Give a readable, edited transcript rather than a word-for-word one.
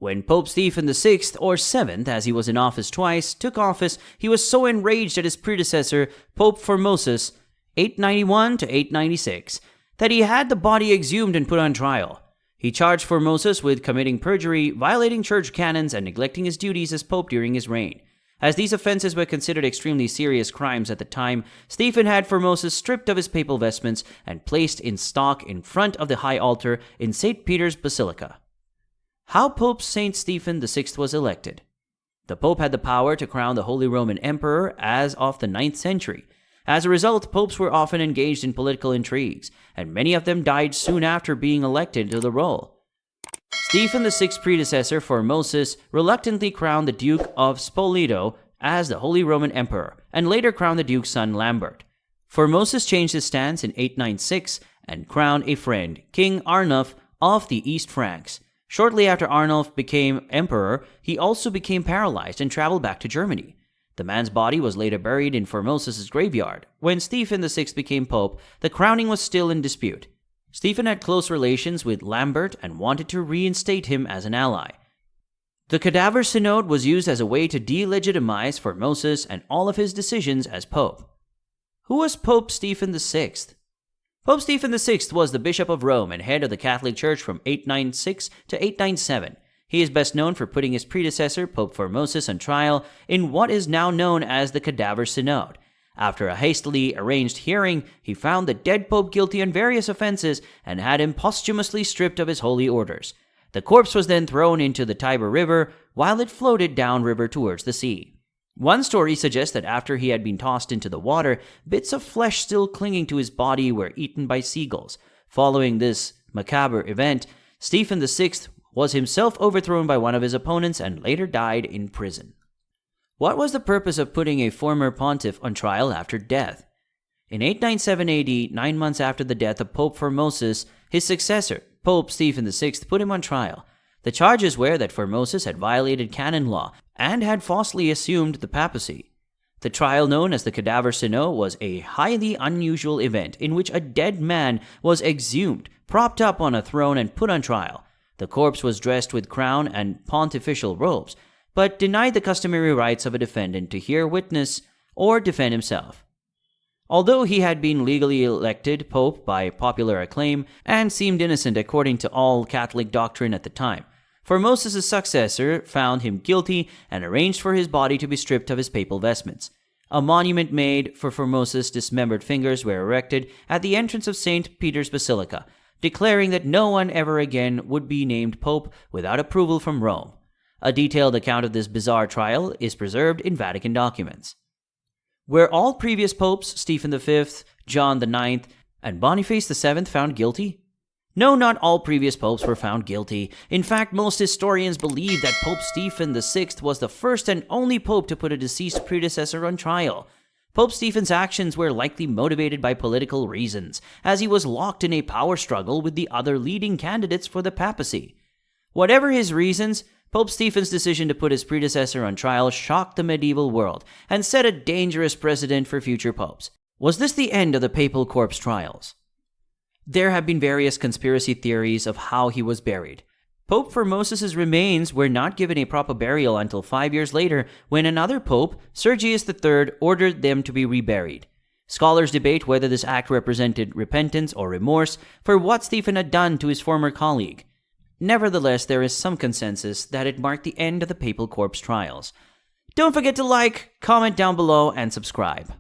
When Pope Stephen VI, or 7th as he was in office twice, took office, he was so enraged at his predecessor, Pope Formosus, 891 to 896, that he had the body exhumed and put on trial. He charged Formosus with committing perjury, violating church canons, and neglecting his duties as pope during his reign. As these offenses were considered extremely serious crimes at the time, Stephen had Formosus stripped of his papal vestments and placed in stock in front of the high altar in St. Peter's Basilica. How Pope St. Stephen VI was elected. The Pope had the power to crown the Holy Roman Emperor as of the 9th century. As a result, popes were often engaged in political intrigues, and many of them died soon after being elected to the role. Stephen VI's predecessor, Formosus, reluctantly crowned the Duke of Spoleto as the Holy Roman Emperor, and later crowned the Duke's son Lambert. Formosus changed his stance in 896 and crowned a friend, King Arnulf of the East Franks. Shortly after Arnulf became emperor, he also became paralyzed and traveled back to Germany. The man's body was later buried in Formosus' graveyard. When Stephen VI became pope, the crowning was still in dispute. Stephen had close relations with Lambert and wanted to reinstate him as an ally. The Cadaver Synod was used as a way to delegitimize Formosus and all of his decisions as pope. Who was Pope Stephen VI? Pope Stephen VI was the Bishop of Rome and head of the Catholic Church from 896 to 897. He is best known for putting his predecessor, Pope Formosus, on trial in what is now known as the Cadaver Synod. After a hastily arranged hearing, he found the dead pope guilty on various offenses and had him posthumously stripped of his holy orders. The corpse was then thrown into the Tiber River while it floated downriver towards the sea. One story suggests that after he had been tossed into the water, bits of flesh still clinging to his body were eaten by seagulls. Following this macabre event, Stephen VI was himself overthrown by one of his opponents and later died in prison. What was the purpose of putting a former pontiff on trial after death? In 897 AD, 9 months after the death of Pope Formosus, his successor, Pope Stephen VI, put him on trial. The charges were that Formosus had violated canon law and had falsely assumed the papacy. The trial, known as the Cadaver Synod, was a highly unusual event in which a dead man was exhumed, propped up on a throne, and put on trial. The corpse was dressed with crown and pontifical robes, but denied the customary rights of a defendant to hear witness or defend himself. Although he had been legally elected pope by popular acclaim and seemed innocent according to all Catholic doctrine at the time, Formosus' successor found him guilty and arranged for his body to be stripped of his papal vestments. A monument made for Formosus' dismembered fingers were erected at the entrance of St. Peter's Basilica, declaring that no one ever again would be named pope without approval from Rome. A detailed account of this bizarre trial is preserved in Vatican documents. Were all previous popes, Stephen V, John IX, and Boniface VII, found guilty? No, not all previous popes were found guilty. In fact, most historians believe that Pope Stephen VI was the first and only pope to put a deceased predecessor on trial. Pope Stephen's actions were likely motivated by political reasons, as he was locked in a power struggle with the other leading candidates for the papacy. Whatever his reasons, Pope Stephen's decision to put his predecessor on trial shocked the medieval world and set a dangerous precedent for future popes. Was this the end of the papal corpse trials? There have been various conspiracy theories of how he was buried. Pope Formosus' remains were not given a proper burial until 5 years later, when another pope, Sergius III, ordered them to be reburied. Scholars debate whether this act represented repentance or remorse for what Stephen had done to his former colleague. Nevertheless, there is some consensus that it marked the end of the papal corpse trials. Don't forget to like, comment down below, and subscribe.